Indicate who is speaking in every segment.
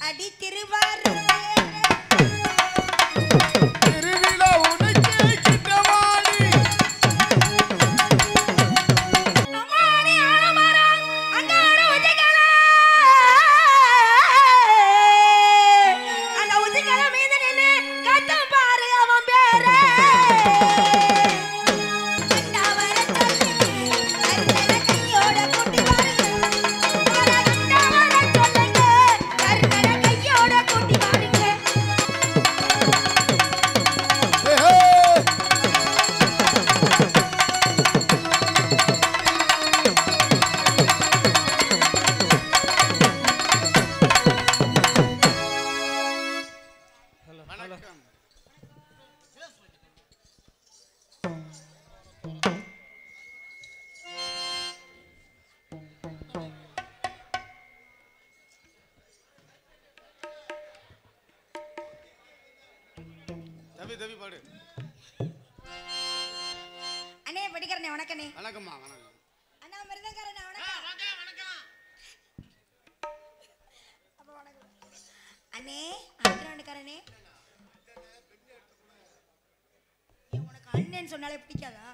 Speaker 1: அடி திருவாரூர் அண்ணே படிக்கிறனே வணக்கண்ணே.
Speaker 2: வணக்கம்மா வணக்கம்.
Speaker 1: அண்ணா மருதங்கரண்ணே வணக்கம். வணக்கம். அப்ப வணக்கம். அண்ணே அண்ணன்காரனே. உனக்கு அண்ணன் சொன்னாலே பிடிக்காதா?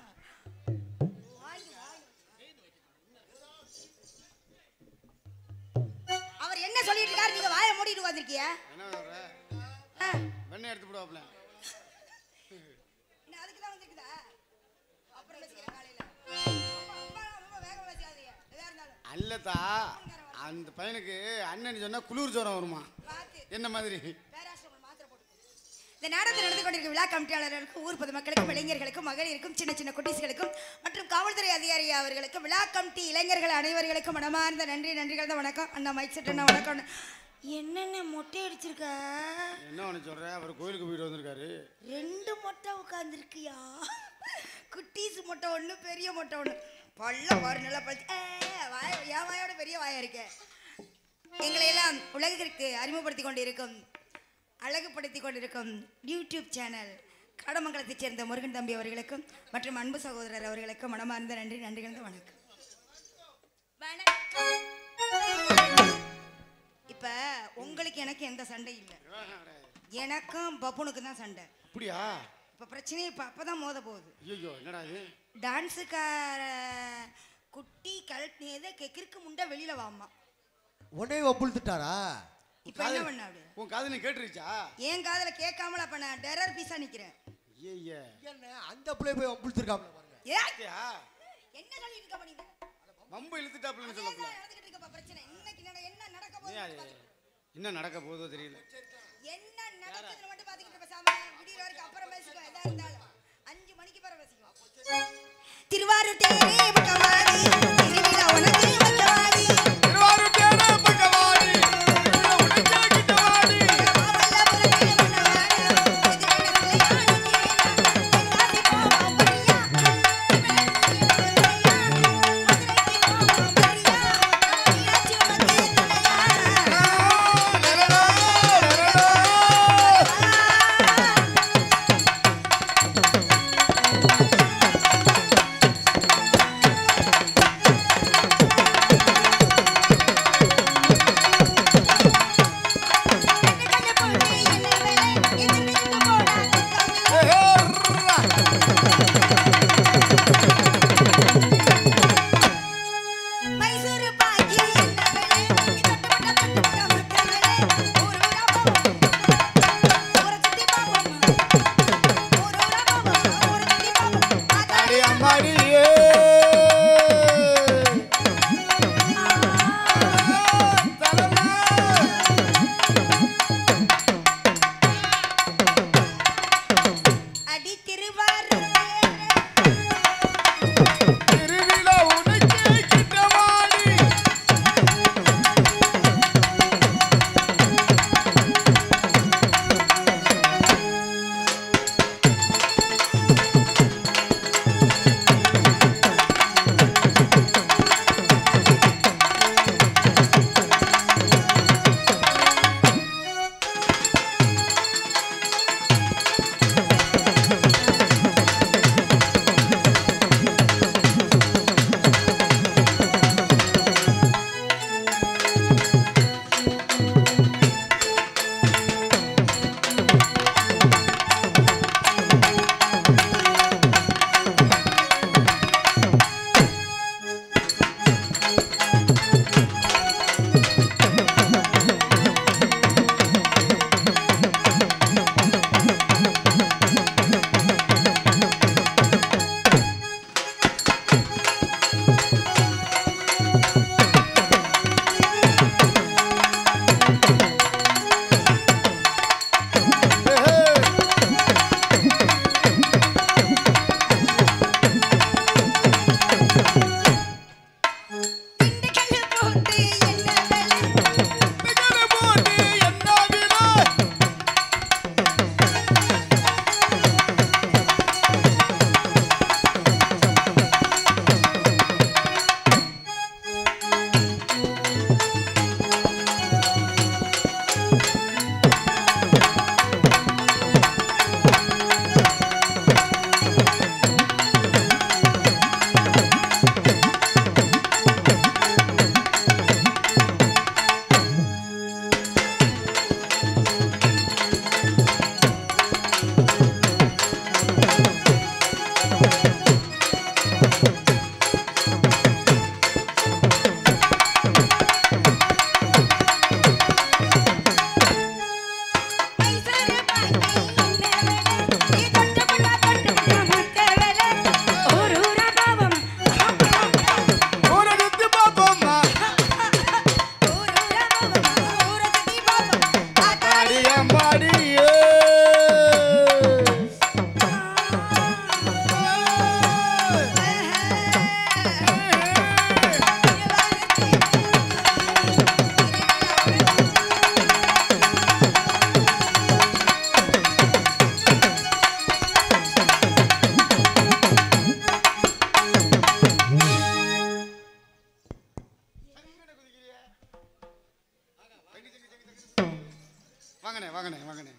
Speaker 1: அவர் என்ன சொல்லிட்டு இருக்காரு நீங்க வாயை மூடிட்டு உட்கார்ந்திருக்கீங்க?
Speaker 2: என்ன சொல்ற? வெண்ணெய் எடுத்து போடுவாப்ல.
Speaker 1: என்ன அதுக்கு தான் வந்திருக்குதா? அப்புறம் பேசிக்கிறேன் காலையில. ரொம்ப வேகமா பேசாதீங்க. எதா இருந்தாலும்.
Speaker 2: அல்லதா அந்த பையனுக்கு அண்ணன் சொன்னா குளிர் ஜுரம் வருமா? என்ன மாதிரி?
Speaker 1: இந்த நாடகத்தில் நடந்து கொண்டிருக்கும் விழா கமிட்டியாளர்களுக்கும் ஊர் பொதுமக்களுக்கும் இளைஞர்களுக்கும் மகளிருக்கும் சின்ன சின்ன குட்டீஸ்களுக்கும் மற்றும் காவல்துறை அதிகாரி அவர்களுக்கும் விழா கமிட்டி இளைஞர்கள் அனைவர்களுக்கும் மனமார்ந்த நன்றிகள் தான். வணக்கம் அண்ணா மைக் செட் அண்ணா வணக்கம். என்னென்ன மொட்டை அடிச்சிருக்க?
Speaker 2: என்ன ஒன்று சொல்ற? அவர் கோயிலுக்கு போயிட்டு வந்திருக்காரு.
Speaker 1: 2 மொட்டை உட்காந்துருக்கியா? குட்டீஸ் மொட்டை ஒன்று பெரிய மொட்டை ஒன்று. பல்ல பாரு நல்லா பழிச்சு என் வாயோட பெரிய வாயா இருக்க. எங்களை எல்லாம் உலகிற்கு அறிமுகப்படுத்தி கொண்டிருக்கும் அழகுபடுத்தி கொண்டிருக்கும் யூடியூப் சேனல் கடமங்கலத்தைச் சேர்ந்த முருகன் தம்பி அவர்களுக்கும் மற்றும் அன்பு சகோதரர் அவர்களுக்கும் மனமார்ந்த நன்றிகள் தான். வணக்கம். இப்ப உங்களுக்கு எனக்கு எந்த சண்டை இல்லை, எனக்கும் பப்புனுக்கு தான் சண்டை.
Speaker 2: அப்படியா?
Speaker 1: இப்ப பிரச்சனை இப்ப அப்பதான் மோத போகுது.
Speaker 2: ஐயோ என்னடா இது?
Speaker 1: டான்ஸுக்கார குட்டி கழட்டினதே கிறுக்கு முண்டை வெளியில வாமா
Speaker 3: உடனே ஒப்புழுத்துட்டாரா?
Speaker 1: இப்ப என்ன பண்ண? அப்படி
Speaker 2: உன் காது நீ கேட்டுருச்சா?
Speaker 1: என் காதுல கேட்காமல அப்ப நான் டெரர் பீஸா நிக்கிறேன்.
Speaker 2: ஐயே
Speaker 3: என்ன அந்த பிள்ளை போய் ஒப்புழுத்துருக்காப்ல பாருங்க.
Speaker 2: ஏயா
Speaker 1: என்ன சொல்லி இருக்க பண்ணீங்க?
Speaker 2: மம்பு இழுத்துட்டாப்லன்னு சொல்லப்பல.
Speaker 1: நடந்துக்கிட்டு இருக்க பிரச்சனை. இன்னைக்கு என்ன நடக்க போகுது?
Speaker 2: என்ன நடக்க போகுதோ தெரியல.
Speaker 1: என்ன நடக்குதுன்னு மட்டும் பாத்துக்கிட்டு பேசாம விடிய வரைக்கும் அப்புறம் பேசிக்கோ. எதா இருந்தாலும் 5 மணிக்கு பிறகு பேசிக்கோ. திருவாரூர் தேரே பகவானி திருவிழா உனக்கு பகவானி.
Speaker 2: திருவாரூர் தேரே பகவானி வாங்கண்ணே வாங்கண்ணே வாங்கண்ணே.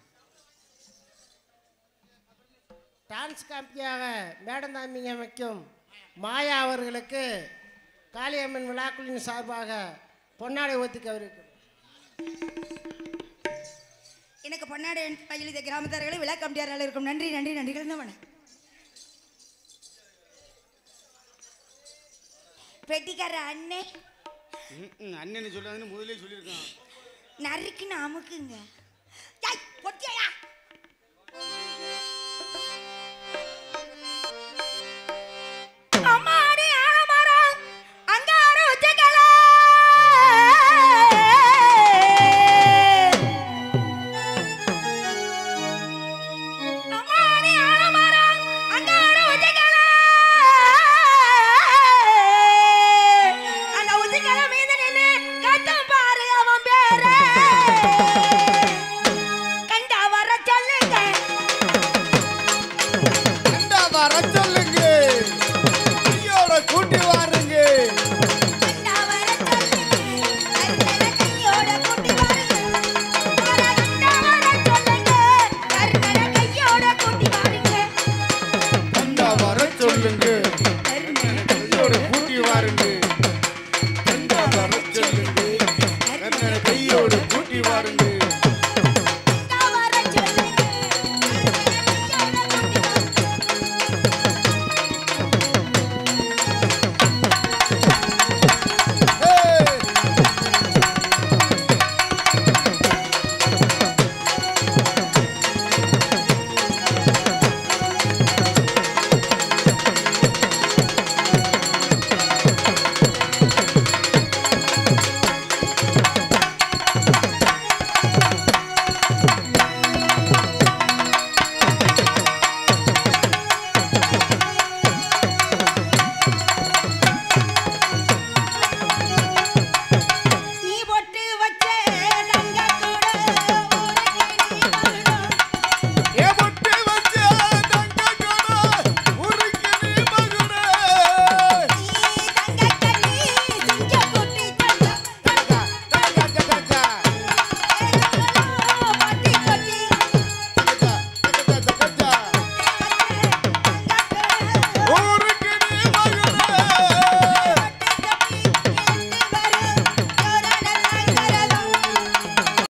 Speaker 4: டான்ஸ் காப்பியாக மேடந்தாம்பிங்க அமைக்கும் மாயா அவர்களுக்கு காளியம்மன் விழாக்குழுவின் சார்பாக பொன்னாடை ஒத்துக்க அவருக்கு.
Speaker 1: எனக்கு பொன்னாடை பயில் இந்த கிராமத்தார்களை விழா கம்பியாரால் இருக்கும். நன்றி நன்றி நன்றிகள் தான். பெட்டிக்கார அண்ணே.
Speaker 2: அண்ணன்னு சொல்லாதுன்னு முதலே சொல்லியிருக்கான்.
Speaker 1: நறுக்குன்னு அமுக்குங்க. பொட்டியா